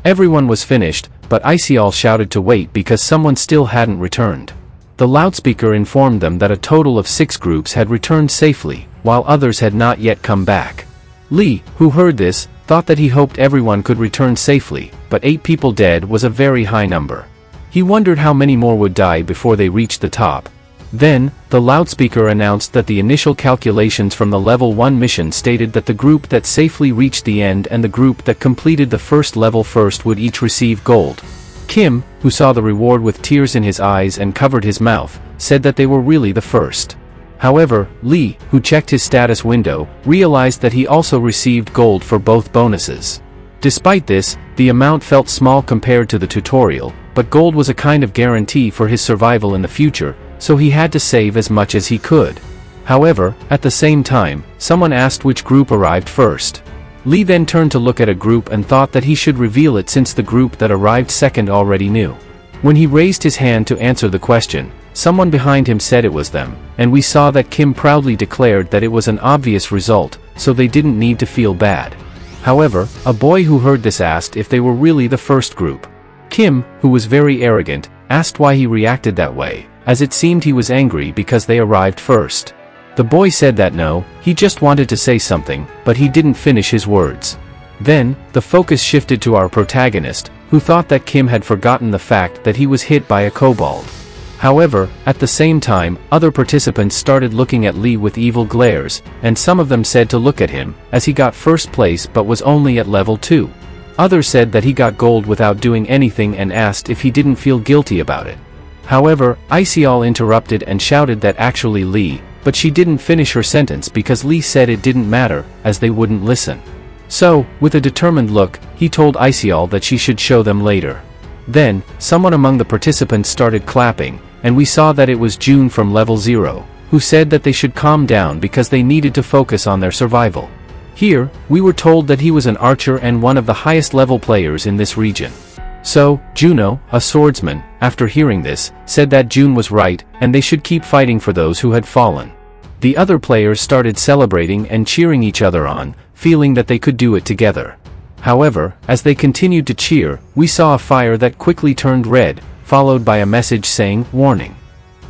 Everyone was finished, but Icial shouted to wait because someone still hadn't returned. The loudspeaker informed them that a total of 6 groups had returned safely, while others had not yet come back. Lee, who heard this, thought that he hoped everyone could return safely, but 8 people dead was a very high number. He wondered how many more would die before they reached the top. Then, the loudspeaker announced that the initial calculations from the level 1 mission stated that the group that safely reached the end and the group that completed the first level first would each receive gold. Kim, who saw the reward with tears in his eyes and covered his mouth, said that they were really the first. However, Lee, who checked his status window, realized that he also received gold for both bonuses. Despite this, the amount felt small compared to the tutorial, but gold was a kind of guarantee for his survival in the future, so he had to save as much as he could. However, at the same time, someone asked which group arrived first. Lee then turned to look at a group and thought that he should reveal it since the group that arrived second already knew. When he raised his hand to answer the question, someone behind him said it was them, and we saw that Kim proudly declared that it was an obvious result, so they didn't need to feel bad. However, a boy who heard this asked if they were really the first group. Kim, who was very arrogant, asked why he reacted that way, as it seemed he was angry because they arrived first. The boy said that no, he just wanted to say something, but he didn't finish his words. Then, the focus shifted to our protagonist, who thought that Kim had forgotten the fact that he was hit by a kobold. However, at the same time, other participants started looking at Lee with evil glares, and some of them said to look at him, as he got first place but was only at level 2. Others said that he got gold without doing anything and asked if he didn't feel guilty about it. However, Icial interrupted and shouted that actually Lee, but she didn't finish her sentence because Lee said it didn't matter, as they wouldn't listen. So, with a determined look, he told Icial that she should show them later. Then, someone among the participants started clapping, and we saw that it was June from level 0, who said that they should calm down because they needed to focus on their survival. Here, we were told that he was an archer and one of the highest level players in this region. So, Juno, a swordsman, after hearing this, said that June was right, and they should keep fighting for those who had fallen. The other players started celebrating and cheering each other on, feeling that they could do it together. However, as they continued to cheer, we saw a fire that quickly turned red, followed by a message saying, "Warning."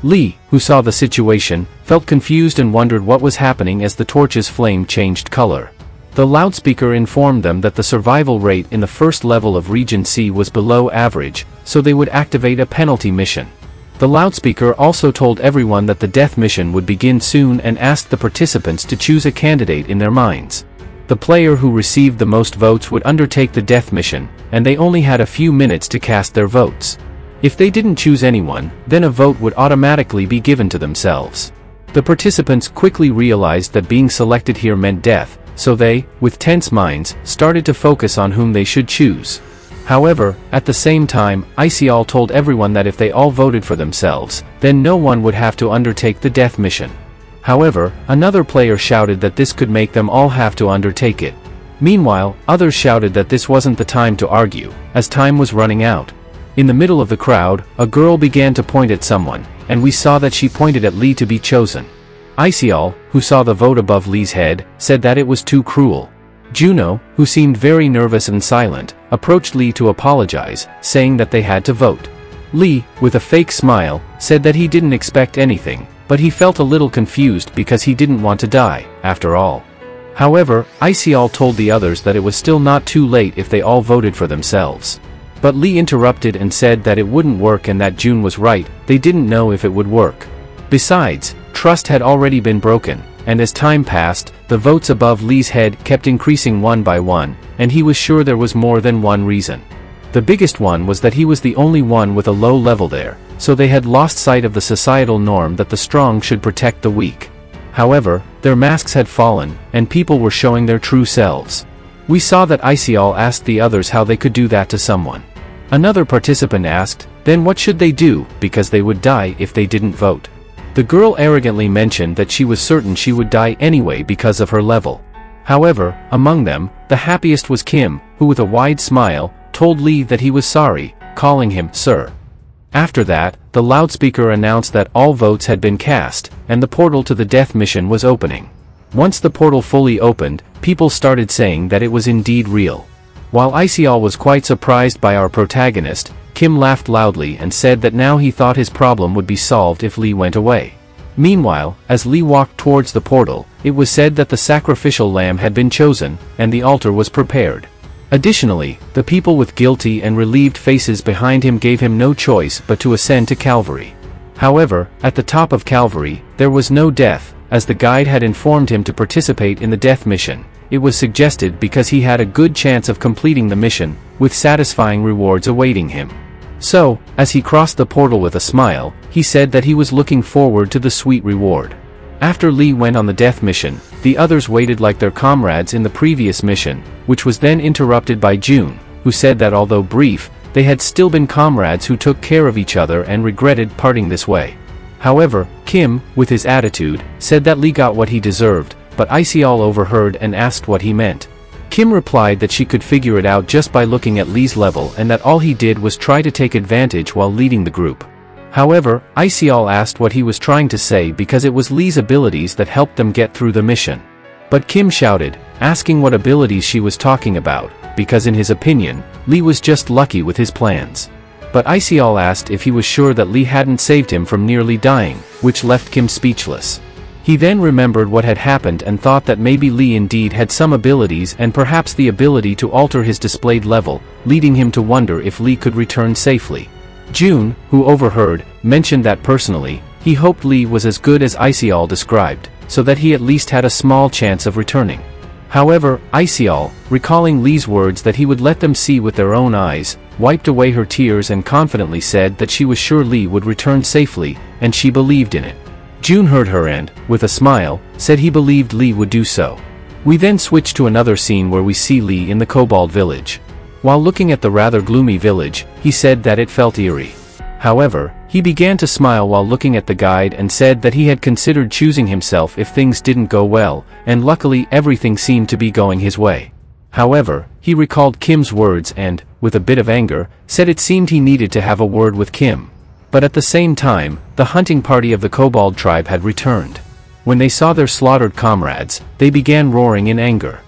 Lee, who saw the situation, felt confused and wondered what was happening as the torch's flame changed color. The loudspeaker informed them that the survival rate in the first level of Region C was below average, so they would activate a penalty mission. The loudspeaker also told everyone that the death mission would begin soon and asked the participants to choose a candidate in their minds. The player who received the most votes would undertake the death mission, and they only had a few minutes to cast their votes. If they didn't choose anyone, then a vote would automatically be given to themselves. The participants quickly realized that being selected here meant death, so they, with tense minds, started to focus on whom they should choose. However, at the same time, Icial told everyone that if they all voted for themselves, then no one would have to undertake the death mission. However, another player shouted that this could make them all have to undertake it. Meanwhile, others shouted that this wasn't the time to argue, as time was running out. In the middle of the crowd, a girl began to point at someone, and we saw that she pointed at Lee to be chosen. Icial, who saw the vote above Lee's head, said that it was too cruel. Juno, who seemed very nervous and silent, approached Lee to apologize, saying that they had to vote. Lee, with a fake smile, said that he didn't expect anything, but he felt a little confused because he didn't want to die, after all. However, Icial told the others that it was still not too late if they all voted for themselves. But Lee interrupted and said that it wouldn't work and that June was right, they didn't know if it would work. Besides, trust had already been broken, and as time passed, the votes above Lee's head kept increasing one by one, and he was sure there was more than one reason. The biggest one was that he was the only one with a low level there, so they had lost sight of the societal norm that the strong should protect the weak. However, their masks had fallen, and people were showing their true selves. We saw that Icial asked the others how they could do that to someone. Another participant asked, then what should they do, because they would die if they didn't vote. The girl arrogantly mentioned that she was certain she would die anyway because of her level. However, among them, the happiest was Kim, who with a wide smile, told Lee that he was sorry, calling him sir. After that, the loudspeaker announced that all votes had been cast, and the portal to the death mission was opening. Once the portal fully opened, people started saying that it was indeed real. While Iceall was quite surprised by our protagonist, Kim laughed loudly and said that now he thought his problem would be solved if Lee went away. Meanwhile, as Lee walked towards the portal, it was said that the sacrificial lamb had been chosen, and the altar was prepared. Additionally, the people with guilty and relieved faces behind him gave him no choice but to ascend to Calvary. However, at the top of Calvary, there was no death, as the guide had informed him to participate in the death mission. It was suggested because he had a good chance of completing the mission, with satisfying rewards awaiting him. So, as he crossed the portal with a smile, he said that he was looking forward to the sweet reward. After Lee went on the death mission, the others waited like their comrades in the previous mission, which was then interrupted by June, who said that although brief, they had still been comrades who took care of each other and regretted parting this way. However, Kim, with his attitude, said that Lee got what he deserved, but Iceall overheard and asked what he meant. Kim replied that she could figure it out just by looking at Lee's level and that all he did was try to take advantage while leading the group. However, Iceall asked what he was trying to say because it was Lee's abilities that helped them get through the mission. But Kim shouted, asking what abilities she was talking about, because in his opinion, Lee was just lucky with his plans. But Iceall asked if he was sure that Lee hadn't saved him from nearly dying, which left Kim speechless. He then remembered what had happened and thought that maybe Lee indeed had some abilities and perhaps the ability to alter his displayed level, leading him to wonder if Lee could return safely. June, who overheard, mentioned that personally, he hoped Lee was as good as Iceall described, so that he at least had a small chance of returning. However, Iceall, recalling Lee's words that he would let them see with their own eyes, wiped away her tears and confidently said that she was sure Lee would return safely, and she believed in it. June heard her and, with a smile, said he believed Lee would do so. We then switch to another scene where we see Lee in the Kobold village. While looking at the rather gloomy village, he said that it felt eerie. However, he began to smile while looking at the guide and said that he had considered choosing himself if things didn't go well, and luckily everything seemed to be going his way. However, he recalled Kim's words and, with a bit of anger, said it seemed he needed to have a word with Kim. But at the same time, the hunting party of the Kobold tribe had returned. When they saw their slaughtered comrades, they began roaring in anger.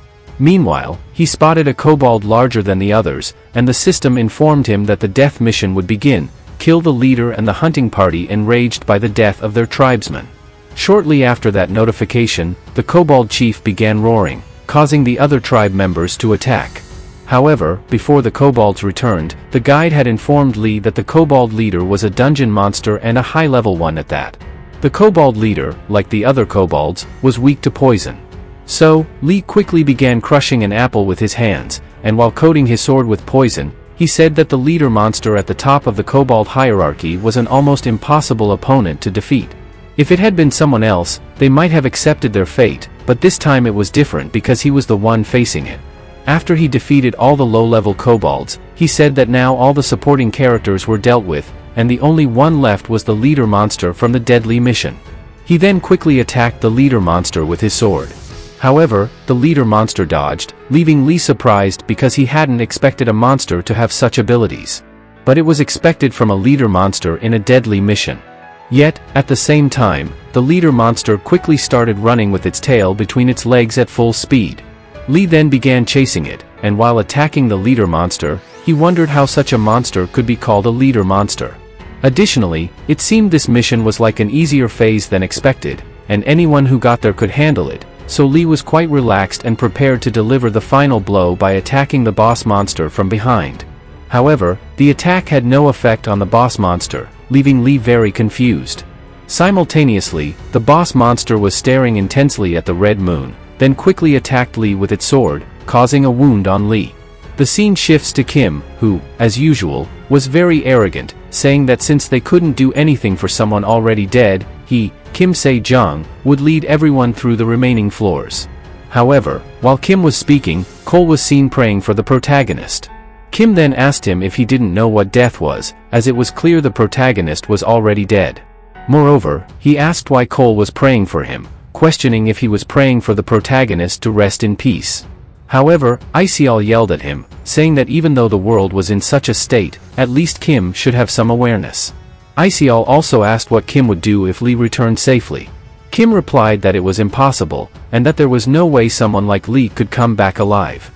Meanwhile, he spotted a kobold larger than the others, and the system informed him that the death mission would begin, kill the leader and the hunting party enraged by the death of their tribesmen. Shortly after that notification, the kobold chief began roaring, causing the other tribe members to attack. However, before the kobolds returned, the guide had informed Lee that the kobold leader was a dungeon monster and a high-level one at that. The kobold leader, like the other kobolds, was weak to poison. So, Lee quickly began crushing an apple with his hands, and while coating his sword with poison, he said that the leader monster at the top of the kobold hierarchy was an almost impossible opponent to defeat. If it had been someone else, they might have accepted their fate, but this time it was different because he was the one facing it. After he defeated all the low-level kobolds, he said that now all the supporting characters were dealt with, and the only one left was the leader monster from the deadly mission. He then quickly attacked the leader monster with his sword. However, the leader monster dodged, leaving Lee surprised because he hadn't expected a monster to have such abilities. But it was expected from a leader monster in a deadly mission. Yet, at the same time, the leader monster quickly started running with its tail between its legs at full speed. Lee then began chasing it, and while attacking the leader monster, he wondered how such a monster could be called a leader monster. Additionally, it seemed this mission was like an easier phase than expected, and anyone who got there could handle it, so Lee was quite relaxed and prepared to deliver the final blow by attacking the boss monster from behind. However, the attack had no effect on the boss monster, leaving Lee very confused. Simultaneously, the boss monster was staring intensely at the red moon, then quickly attacked Lee with its sword, causing a wound on Lee. The scene shifts to Kim, who, as usual, was very arrogant, saying that since they couldn't do anything for someone already dead, he, Kim Se-jung, would lead everyone through the remaining floors. However, while Kim was speaking, Cole was seen praying for the protagonist. Kim then asked him if he didn't know what death was, as it was clear the protagonist was already dead. Moreover, he asked why Cole was praying for him, questioning if he was praying for the protagonist to rest in peace. However, Iceall yelled at him, saying that even though the world was in such a state, at least Kim should have some awareness. Iceall also asked what Kim would do if Lee returned safely. Kim replied that it was impossible, and that there was no way someone like Lee could come back alive.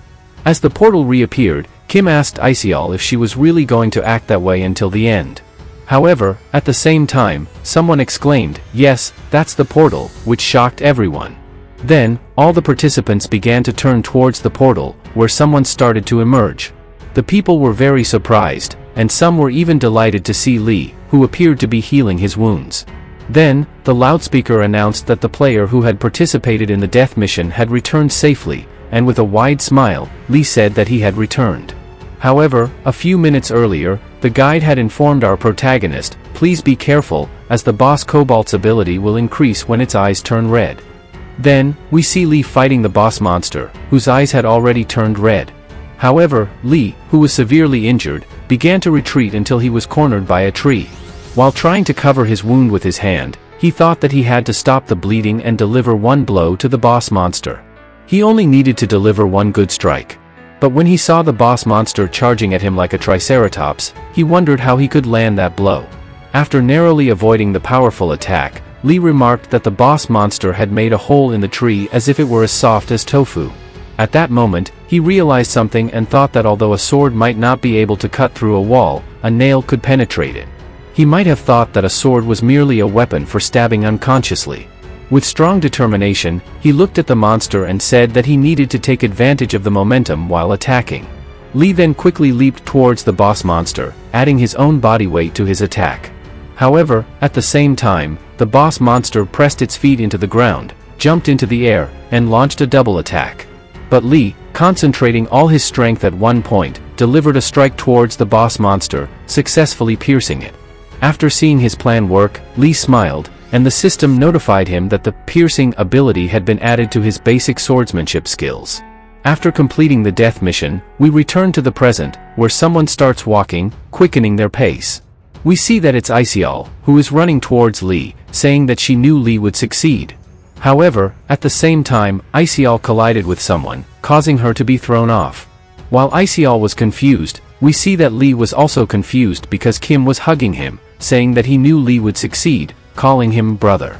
As the portal reappeared, Kim asked Isial if she was really going to act that way until the end. However, at the same time, someone exclaimed, "Yes, that's the portal," which shocked everyone. Then, all the participants began to turn towards the portal, where someone started to emerge. The people were very surprised, and some were even delighted to see Lee, who appeared to be healing his wounds. Then, the loudspeaker announced that the player who had participated in the death mission had returned safely, and with a wide smile, Lee said that he had returned. However, a few minutes earlier, the guide had informed our protagonist, "Please be careful, as the boss Cobalt's ability will increase when its eyes turn red." Then, we see Lee fighting the boss monster, whose eyes had already turned red. However, Lee, who was severely injured, began to retreat until he was cornered by a tree. While trying to cover his wound with his hand, he thought that he had to stop the bleeding and deliver one blow to the boss monster. He only needed to deliver one good strike. But when he saw the boss monster charging at him like a triceratops, he wondered how he could land that blow. After narrowly avoiding the powerful attack, Lee remarked that the boss monster had made a hole in the tree as if it were as soft as tofu. At that moment, he realized something and thought that although a sword might not be able to cut through a wall, a nail could penetrate it. He might have thought that a sword was merely a weapon for stabbing unconsciously. With strong determination, he looked at the monster and said that he needed to take advantage of the momentum while attacking. Lee then quickly leaped towards the boss monster, adding his own body weight to his attack. However, at the same time, the boss monster pressed its feet into the ground, jumped into the air, and launched a double attack. But Lee, concentrating all his strength at one point, delivered a strike towards the boss monster, successfully piercing it. After seeing his plan work, Lee smiled, and the system notified him that the piercing ability had been added to his basic swordsmanship skills. After completing the death mission, we return to the present, where someone starts walking, quickening their pace. We see that it's Isial, who is running towards Lee, saying that she knew Lee would succeed. However, at the same time, Isial collided with someone, causing her to be thrown off. While Isial was confused, we see that Lee was also confused because Kim was hugging him, saying that he knew Lee would succeed, calling him brother.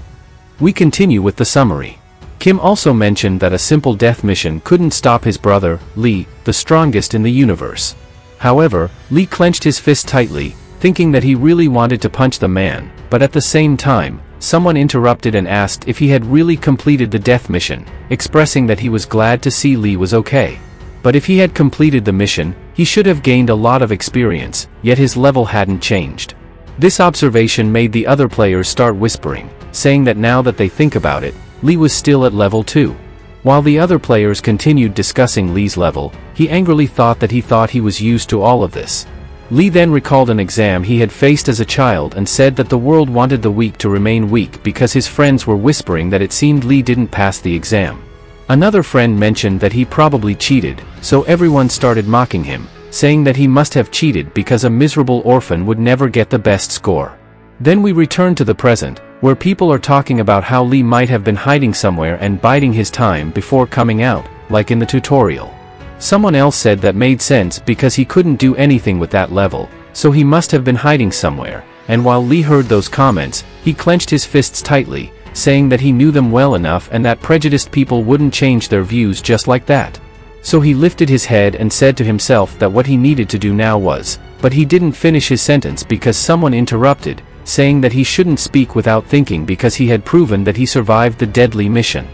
We continue with the summary. Kim also mentioned that a simple death mission couldn't stop his brother, Lee, the strongest in the universe. However, Lee clenched his fist tightly, thinking that he really wanted to punch the man, but at the same time, someone interrupted and asked if he had really completed the death mission, expressing that he was glad to see Lee was okay. But if he had completed the mission, he should have gained a lot of experience, yet his level hadn't changed. This observation made the other players start whispering, saying that now that they think about it, Lee was still at level 2. While the other players continued discussing Lee's level, he angrily thought that he was used to all of this. Lee then recalled an exam he had faced as a child and said that the world wanted the weak to remain weak because his friends were whispering that it seemed Lee didn't pass the exam. Another friend mentioned that he probably cheated, so everyone started mocking him, saying that he must have cheated because a miserable orphan would never get the best score. Then we return to the present, where people are talking about how Lee might have been hiding somewhere and biding his time before coming out, like in the tutorial. Someone else said that made sense because he couldn't do anything with that level, so he must have been hiding somewhere, and while Lee heard those comments, he clenched his fists tightly, saying that he knew them well enough and that prejudiced people wouldn't change their views just like that. So he lifted his head and said to himself that what he needed to do now was, but he didn't finish his sentence because someone interrupted, saying that he shouldn't speak without thinking because he had proven that he survived the deadly mission.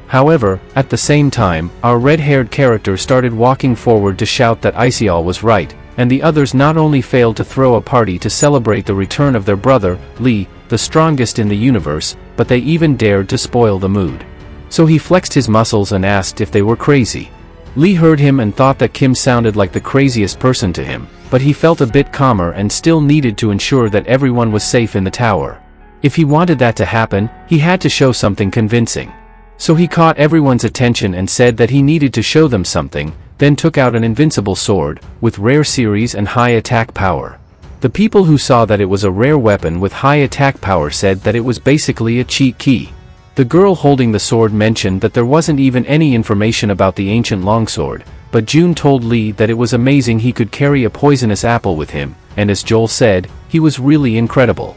However, at the same time, our red-haired character started walking forward to shout that Isial was right, and the others not only failed to throw a party to celebrate the return of their brother, Lee, the strongest in the universe, but they even dared to spoil the mood. So he flexed his muscles and asked if they were crazy. Lee heard him and thought that Kim sounded like the craziest person to him, but he felt a bit calmer and still needed to ensure that everyone was safe in the tower. If he wanted that to happen, he had to show something convincing. So he caught everyone's attention and said that he needed to show them something, then took out an invincible sword, with rare series and high attack power. The people who saw that it was a rare weapon with high attack power said that it was basically a cheat key. The girl holding the sword mentioned that there wasn't even any information about the ancient longsword, but June told Lee that it was amazing he could carry a poisonous apple with him, and as Joel said, he was really incredible.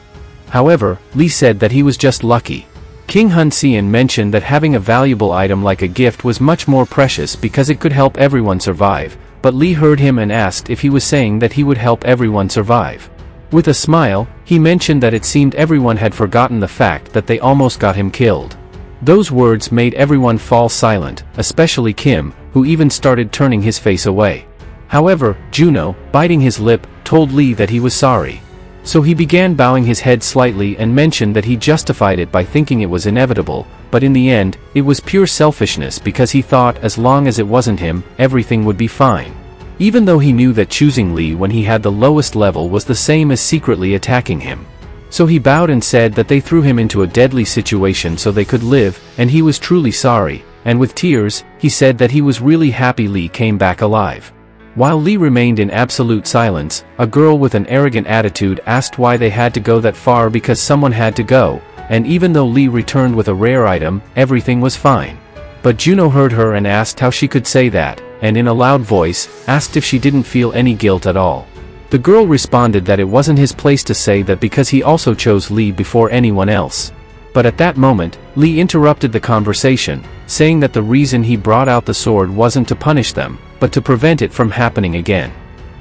However, Lee said that he was just lucky. King Hun Sen mentioned that having a valuable item like a gift was much more precious because it could help everyone survive, but Lee heard him and asked if he was saying that he would help everyone survive. With a smile, he mentioned that it seemed everyone had forgotten the fact that they almost got him killed. Those words made everyone fall silent, especially Kim, who even started turning his face away. However, Juno, biting his lip, told Lee that he was sorry. So he began bowing his head slightly and mentioned that he justified it by thinking it was inevitable, but in the end, it was pure selfishness because he thought as long as it wasn't him, everything would be fine. Even though he knew that choosing Lee when he had the lowest level was the same as secretly attacking him. So he bowed and said that they threw him into a deadly situation so they could live, and he was truly sorry, and with tears, he said that he was really happy Lee came back alive. While Lee remained in absolute silence, a girl with an arrogant attitude asked why they had to go that far because someone had to go, and even though Lee returned with a rare item, everything was fine. But Juno heard her and asked how she could say that, and in a loud voice, asked if she didn't feel any guilt at all. The girl responded that it wasn't his place to say that because he also chose Lee before anyone else. But at that moment, Lee interrupted the conversation, saying that the reason he brought out the sword wasn't to punish them, but to prevent it from happening again.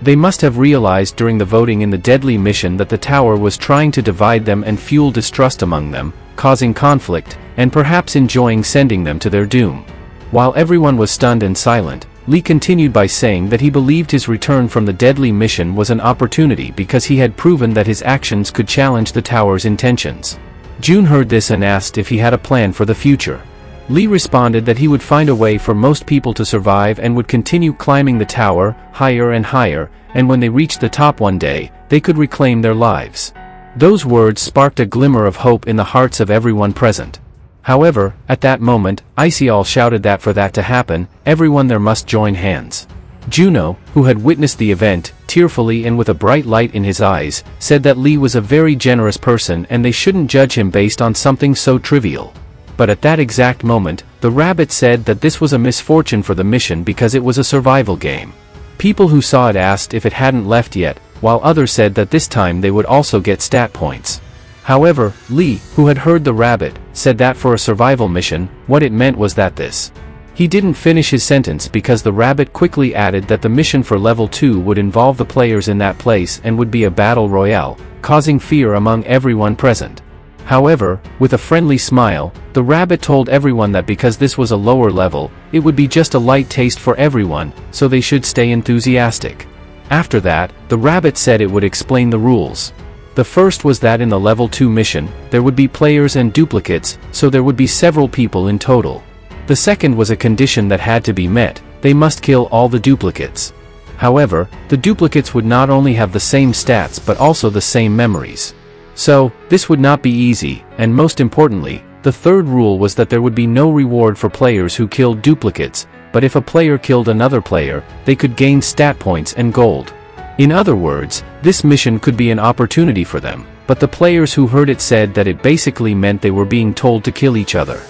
They must have realized during the voting in the deadly mission that the tower was trying to divide them and fuel distrust among them, causing conflict, and perhaps enjoying sending them to their doom. While everyone was stunned and silent, Lee continued by saying that he believed his return from the deadly mission was an opportunity because he had proven that his actions could challenge the tower's intentions. June heard this and asked if he had a plan for the future. Lee responded that he would find a way for most people to survive and would continue climbing the tower, higher and higher, and when they reached the top one day, they could reclaim their lives. Those words sparked a glimmer of hope in the hearts of everyone present. However, at that moment, aniRecap shouted that for that to happen, everyone there must join hands. Juno, who had witnessed the event, tearfully and with a bright light in his eyes, said that Lee was a very generous person and they shouldn't judge him based on something so trivial. But at that exact moment, the rabbit said that this was a misfortune for the mission because it was a survival game. People who saw it asked if it hadn't left yet, while others said that this time they would also get stat points. However, Lee, who had heard the rabbit, said that for a survival mission, what it meant was that this. He didn't finish his sentence because the rabbit quickly added that the mission for level 2 would involve the players in that place and would be a battle royale, causing fear among everyone present. However, with a friendly smile, the rabbit told everyone that because this was a lower level, it would be just a light taste for everyone, so they should stay enthusiastic. After that, the rabbit said it would explain the rules. The first was that in the level 2 mission, there would be players and duplicates, so there would be several people in total. The second was a condition that had to be met, they must kill all the duplicates. However, the duplicates would not only have the same stats but also the same memories. So, this would not be easy, and most importantly, the third rule was that there would be no reward for players who killed duplicates, but if a player killed another player, they could gain stat points and gold. In other words, this mission could be an opportunity for them, but the players who heard it said that it basically meant they were being told to kill each other.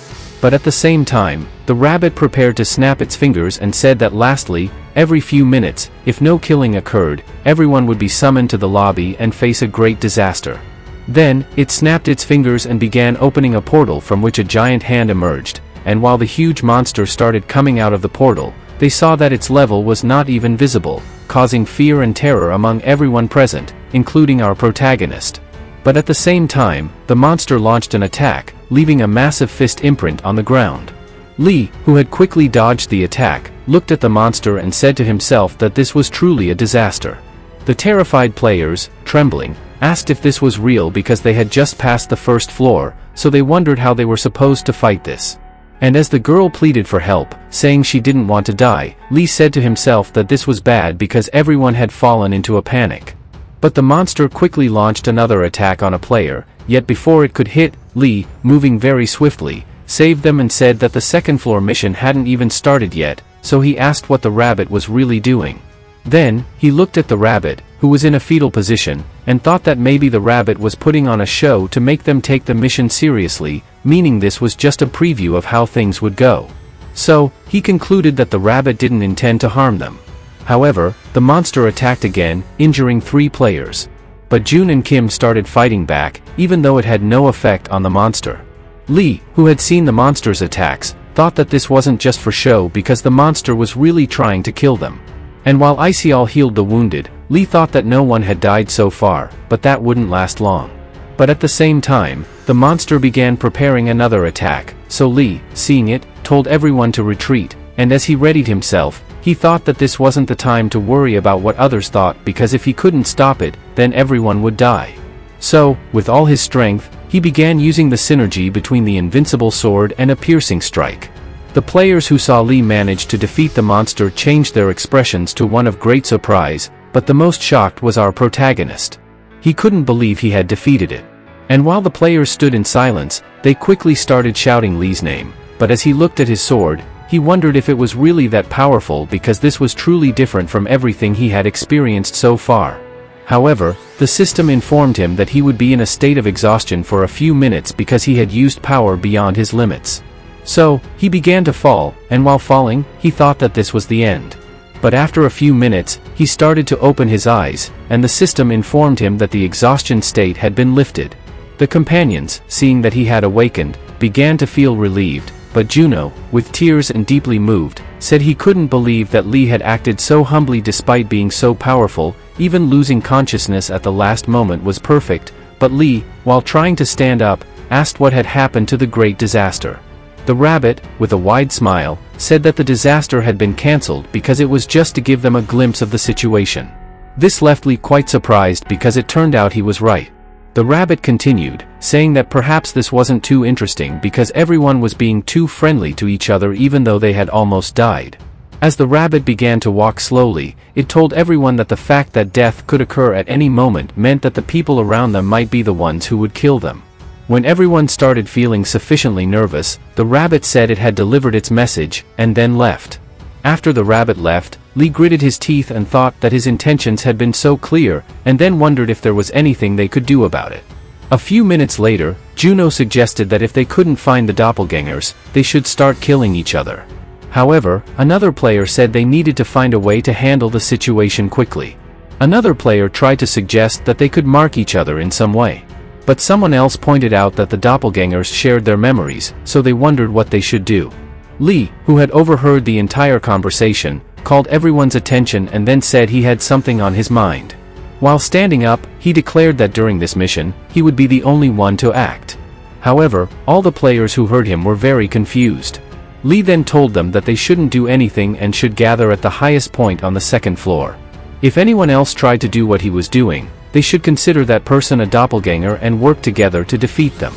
But at the same time, the rabbit prepared to snap its fingers and said that lastly, every few minutes, if no killing occurred, everyone would be summoned to the lobby and face a great disaster. Then, it snapped its fingers and began opening a portal from which a giant hand emerged, and while the huge monster started coming out of the portal, they saw that its level was not even visible, causing fear and terror among everyone present, including our protagonist. But at the same time, the monster launched an attack, leaving a massive fist imprint on the ground. Lee, who had quickly dodged the attack, looked at the monster and said to himself that this was truly a disaster. The terrified players, trembling, asked if this was real because they had just passed the first floor, so they wondered how they were supposed to fight this. And as the girl pleaded for help, saying she didn't want to die, Lee said to himself that this was bad because everyone had fallen into a panic. But the monster quickly launched another attack on a player, yet before it could hit, Lee, moving very swiftly, saved them and said that the second floor mission hadn't even started yet, so he asked what the rabbit was really doing. Then, he looked at the rabbit, who was in a fetal position, and thought that maybe the rabbit was putting on a show to make them take the mission seriously, meaning this was just a preview of how things would go. So, he concluded that the rabbit didn't intend to harm them. However, the monster attacked again, injuring 3 players. But June and Kim started fighting back, even though it had no effect on the monster. Lee, who had seen the monster's attacks, thought that this wasn't just for show because the monster was really trying to kill them. And while Icial healed the wounded, Lee thought that no one had died so far, but that wouldn't last long. But at the same time, the monster began preparing another attack, so Lee, seeing it, told everyone to retreat, and as he readied himself, he thought that this wasn't the time to worry about what others thought because if he couldn't stop it, then everyone would die. So, with all his strength, he began using the synergy between the invincible sword and a piercing strike. The players who saw Lee manage to defeat the monster changed their expressions to one of great surprise, but the most shocked was our protagonist. He couldn't believe he had defeated it. And while the players stood in silence, they quickly started shouting Lee's name, but as he looked at his sword, he wondered if it was really that powerful because this was truly different from everything he had experienced so far. However, the system informed him that he would be in a state of exhaustion for a few minutes because he had used power beyond his limits. So, he began to fall, and while falling, he thought that this was the end. But after a few minutes, he started to open his eyes, and the system informed him that the exhaustion state had been lifted. The companions, seeing that he had awakened, began to feel relieved, but Juno, with tears and deeply moved, said he couldn't believe that Lee had acted so humbly despite being so powerful, even losing consciousness at the last moment was perfect, but Lee, while trying to stand up, asked what had happened to the great disaster. The rabbit, with a wide smile, said that the disaster had been cancelled because it was just to give them a glimpse of the situation. This left Lee quite surprised because it turned out he was right. The rabbit continued, saying that perhaps this wasn't too interesting because everyone was being too friendly to each other even though they had almost died. As the rabbit began to walk slowly, it told everyone that the fact that death could occur at any moment meant that the people around them might be the ones who would kill them. When everyone started feeling sufficiently nervous, the rabbit said it had delivered its message, and then left. After the rabbit left, Lee gritted his teeth and thought that his intentions had been so clear, and then wondered if there was anything they could do about it. A few minutes later, Juno suggested that if they couldn't find the doppelgangers, they should start killing each other. However, another player said they needed to find a way to handle the situation quickly. Another player tried to suggest that they could mark each other in some way. But someone else pointed out that the doppelgangers shared their memories, so they wondered what they should do. Lee, who had overheard the entire conversation, called everyone's attention and then said he had something on his mind. While standing up, he declared that during this mission, he would be the only one to act. However, all the players who heard him were very confused. Lee then told them that they shouldn't do anything and should gather at the highest point on the second floor. If anyone else tried to do what he was doing, they should consider that person a doppelganger and work together to defeat them.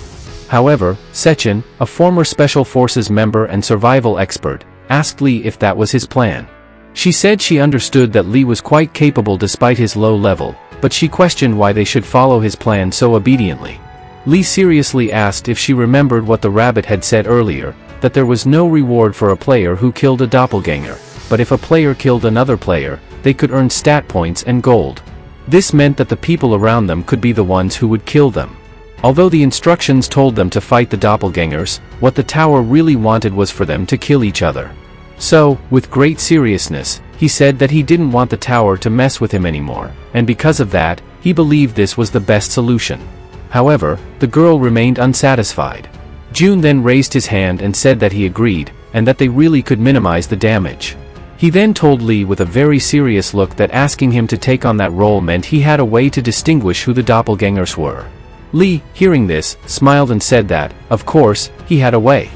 However, Sechin, a former Special Forces member and survival expert, asked Lee if that was his plan. She said she understood that Lee was quite capable despite his low level, but she questioned why they should follow his plan so obediently. Lee seriously asked if she remembered what the rabbit had said earlier, that there was no reward for a player who killed a doppelganger, but if a player killed another player, they could earn stat points and gold. This meant that the people around them could be the ones who would kill them. Although the instructions told them to fight the doppelgangers, what the tower really wanted was for them to kill each other. So, with great seriousness, he said that he didn't want the tower to mess with him anymore, and because of that, he believed this was the best solution. However, the girl remained unsatisfied. June then raised his hand and said that he agreed, and that they really could minimize the damage. He then told Lee with a very serious look that asking him to take on that role meant he had a way to distinguish who the doppelgangers were. Lee, hearing this, smiled and said that, of course, he had a way.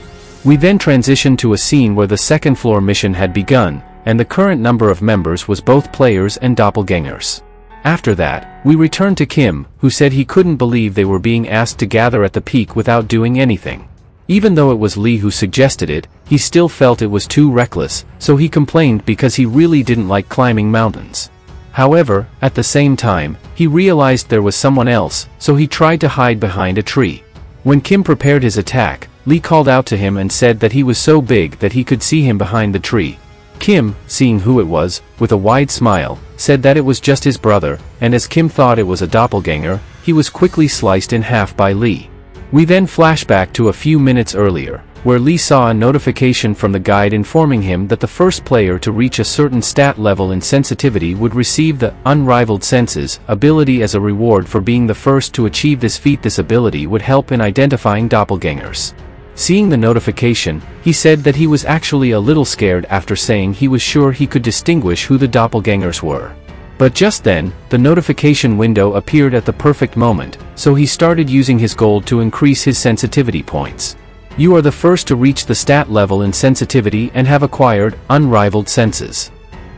We then transitioned to a scene where the second floor mission had begun, and the current number of members was both players and doppelgangers. After that, we returned to Kim, who said he couldn't believe they were being asked to gather at the peak without doing anything. Even though it was Lee who suggested it, he still felt it was too reckless, so he complained because he really didn't like climbing mountains. However, at the same time, he realized there was someone else, so he tried to hide behind a tree. When Kim prepared his attack, Lee called out to him and said that he was so big that he could see him behind the tree. Kim, seeing who it was, with a wide smile, said that it was just his brother, and as Kim thought it was a doppelganger, he was quickly sliced in half by Lee. We then flash back to a few minutes earlier, where Lee saw a notification from the guide informing him that the first player to reach a certain stat level in sensitivity would receive the Unrivaled Senses ability as a reward for being the first to achieve this feat. This ability would help in identifying doppelgangers. Seeing the notification, he said that he was actually a little scared after saying he was sure he could distinguish who the doppelgangers were. But just then, the notification window appeared at the perfect moment, so he started using his gold to increase his sensitivity points. You are the first to reach the stat level in sensitivity and have acquired Unrivaled Senses.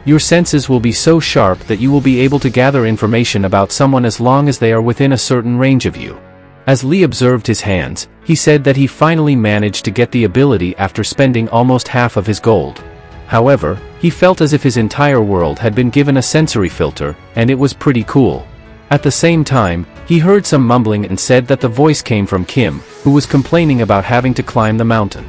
Your senses will be so sharp that you will be able to gather information about someone as long as they are within a certain range of you. As Lee observed his hands, he said that he finally managed to get the ability after spending almost half of his gold. However, he felt as if his entire world had been given a sensory filter, and it was pretty cool. At the same time, he heard some mumbling and said that the voice came from Kim, who was complaining about having to climb the mountain.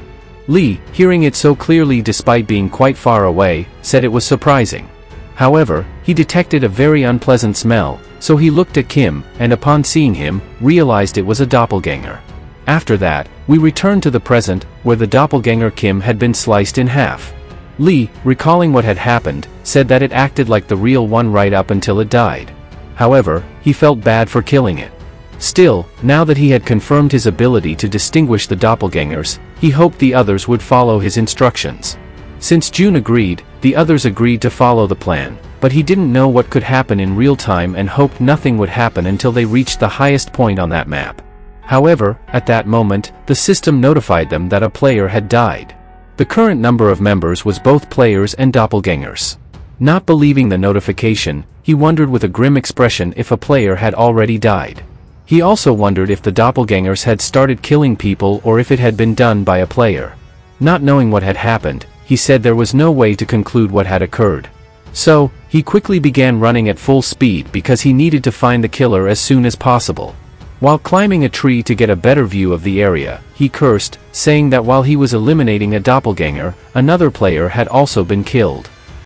Lee, hearing it so clearly despite being quite far away, said it was surprising. However, he detected a very unpleasant smell, so he looked at Kim, and upon seeing him, realized it was a doppelganger. After that, we return to the present, where the doppelganger Kim had been sliced in half. Lee, recalling what had happened, said that it acted like the real one right up until it died. However, he felt bad for killing it. Still, now that he had confirmed his ability to distinguish the doppelgangers, he hoped the others would follow his instructions. Since June agreed, the others agreed to follow the plan, but he didn't know what could happen in real time and hoped nothing would happen until they reached the highest point on that map. However, at that moment, the system notified them that a player had died. The current number of members was both players and doppelgangers. Not believing the notification, he wondered with a grim expression if a player had already died. He also wondered if the doppelgangers had started killing people or if it had been done by a player. Not knowing what had happened, he said there was no way to conclude what had occurred. So, he quickly began running at full speed because he needed to find the killer as soon as possible. While climbing a tree to get a better view of the area, he cursed, saying that while he was eliminating a doppelganger, another player had also been killed.